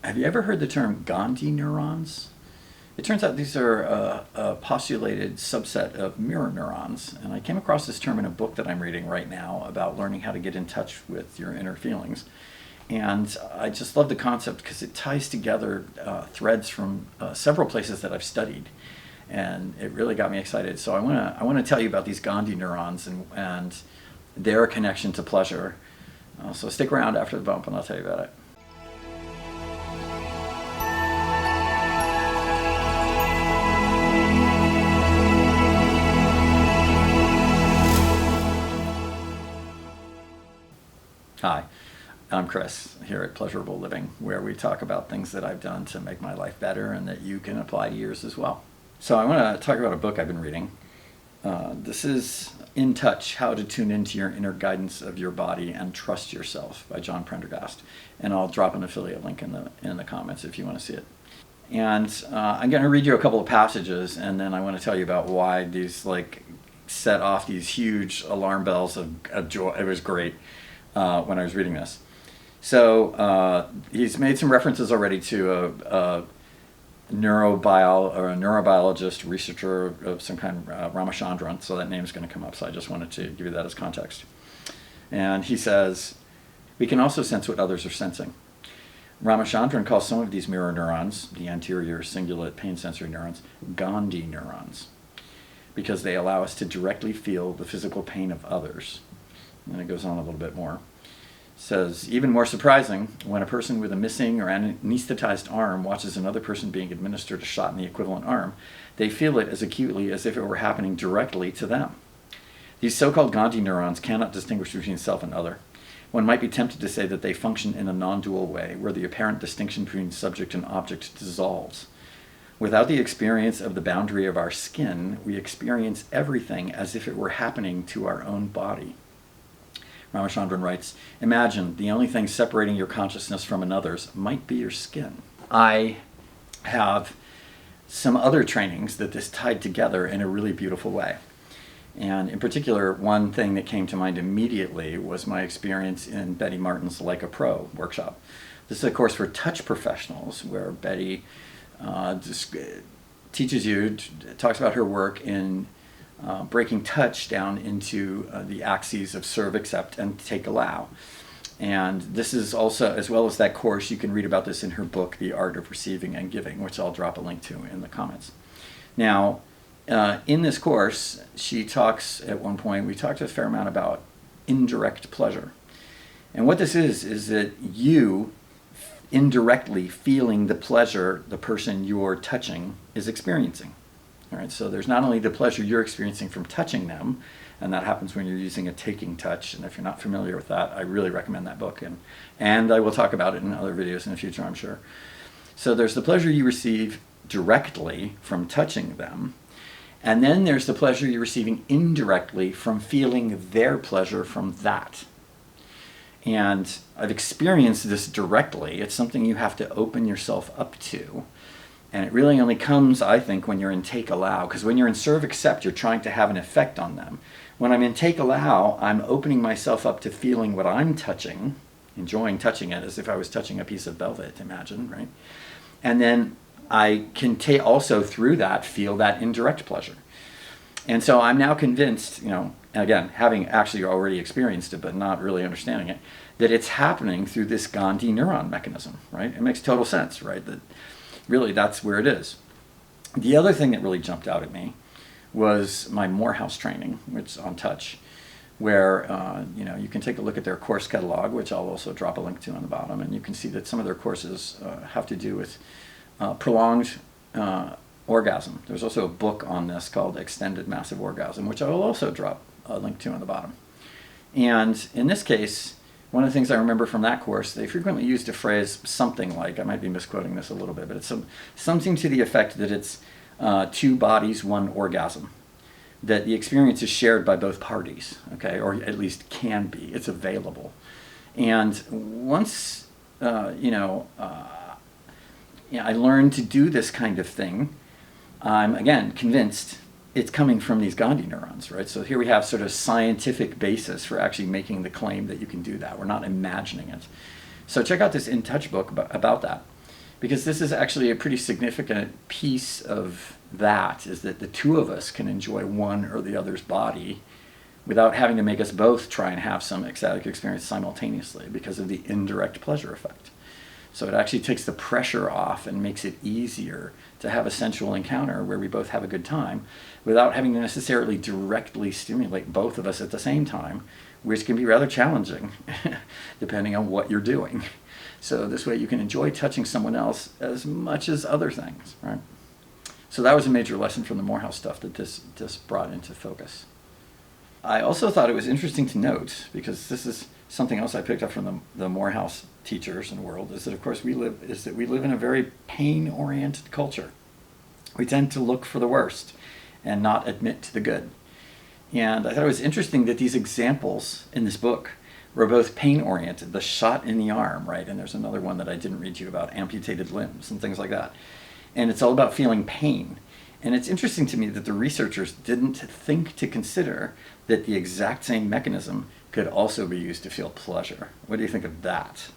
Have you ever heard the term Gandhi neurons? It turns out these are a postulated subset of mirror neurons, and I came across this term in a book that I'm reading right now about learning how to get in touch with your inner feelings. And I just love the concept because it ties together threads from several places that I've studied, and it really got me excited. So I want to tell you about these Gandhi neurons and their connection to pleasure. So stick around after the bump and I'll tell you about it. Hi, I'm Chris here at Pleasurable Living, where we talk about things that I've done to make my life better and that you can apply to yours as well. So I want to talk about a book I've been reading. This is In Touch, How to Tune Into Your Inner Guidance of Your Body and Trust Yourself by John Prendergast. And I'll drop an affiliate link in the comments if you want to see it. And I'm going to read you a couple of passages, and then I want to tell you about why these set off these huge alarm bells of joy. It was great. When I was reading this. So he's made some references already to a neurobiologist, researcher of some kind, Ramachandran, so that name's going to come up, so I just wanted to give you that as context. And he says, we can also sense what others are sensing. Ramachandran calls some of these mirror neurons, the anterior cingulate pain sensory neurons, Gandhi neurons, because they allow us to directly feel the physical pain of others. And it goes on a little bit more. It says, even more surprising, when a person with a missing or anesthetized arm watches another person being administered a shot in the equivalent arm, they feel it as acutely as if it were happening directly to them. These so-called Gandhi neurons cannot distinguish between self and other. One might be tempted to say that they function in a non-dual way, where the apparent distinction between subject and object dissolves. Without the experience of the boundary of our skin, we experience everything as if it were happening to our own body. Ramachandran writes, imagine the only thing separating your consciousness from another's might be your skin. I have some other trainings that this tied together in a really beautiful way. And in particular, one thing that came to mind immediately was my experience in Betty Martin's Like a Pro workshop. This is a course for touch professionals where Betty teaches you, talks about her work in breaking touch down into the axes of serve, accept, and take, allow. And this is also, as well as that course, you can read about this in her book, The Art of Receiving and Giving, which I'll drop a link to in the comments. Now, in this course, she talks, at one point, we talked a fair amount about indirect pleasure. And what this is that you indirectly feeling the pleasure the person you're touching is experiencing. All right, so there's not only the pleasure you're experiencing from touching them, and that happens when you're using a taking touch, and if you're not familiar with that, I really recommend that book, and I will talk about it in other videos in the future, I'm sure. So there's the pleasure you receive directly from touching them, and then there's the pleasure you're receiving indirectly from feeling their pleasure from that. And I've experienced this directly. It's something you have to open yourself up to. And it really only comes, I think, when you're in take allow, because when you're in serve accept, you're trying to have an effect on them. When I'm in take allow, I'm opening myself up to feeling what I'm touching, enjoying touching it as if I was touching a piece of velvet, imagine, right? And then I can also through that feel that indirect pleasure. And so I'm now convinced, again, having actually already experienced it but not really understanding it, that it's happening through this Gandhi neuron mechanism, right? It makes total sense, right? That really, that's where it is. The other thing that really jumped out at me was my Morehouse training, which is on touch, where you can take a look at their course catalog, which I'll also drop a link to on the bottom, and you can see that some of their courses have to do with prolonged orgasm. There's also a book on this called Extended Massive Orgasm, which I will also drop a link to on the bottom. And in this case, one of the things I remember from that course, they frequently used a phrase something like, I might be misquoting this a little bit, but it's something to the effect that it's two bodies, one orgasm. That the experience is shared by both parties, okay, or at least can be. It's available. And once, I learned to do this kind of thing, I'm, again, convinced it's coming from these Gandhi neurons, right? So here we have sort of scientific basis for actually making the claim that you can do that. We're not imagining it. So check out this In Touch book about that. because this is actually a pretty significant piece of that, is that the two of us can enjoy one or the other's body without having to make us both try and have some ecstatic experience simultaneously because of the indirect pleasure effect. So it actually takes the pressure off and makes it easier to have a sensual encounter where we both have a good time without having to necessarily directly stimulate both of us at the same time, which can be rather challenging depending on what you're doing. So this way you can enjoy touching someone else as much as other things, right? So that was a major lesson from the Morehouse stuff that this brought into focus. I also thought it was interesting to note, because this is something else I picked up from the Morehouse teachers in the world, is that of course we live in a very pain-oriented culture. We tend to look for the worst and not admit to the good. And I thought it was interesting that these examples in this book were both pain-oriented, the shot in the arm, right? And there's another one that I didn't read to you about, amputated limbs and things like that. And it's all about feeling pain. And it's interesting to me that the researchers didn't think to consider that the exact same mechanism could also be used to feel pleasure. What do you think of that?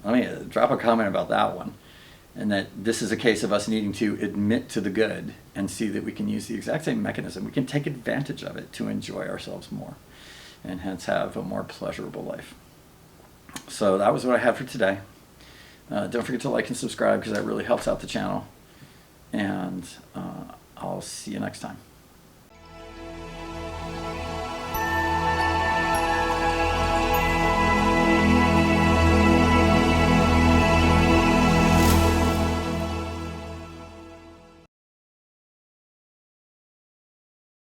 Let me drop a comment about that one. And that this is a case of us needing to admit to the good and see that we can use the exact same mechanism. We can take advantage of it to enjoy ourselves more and hence have a more pleasurable life. So that was what I had for today. Don't forget to like and subscribe because that really helps out the channel. And I'll see you next time.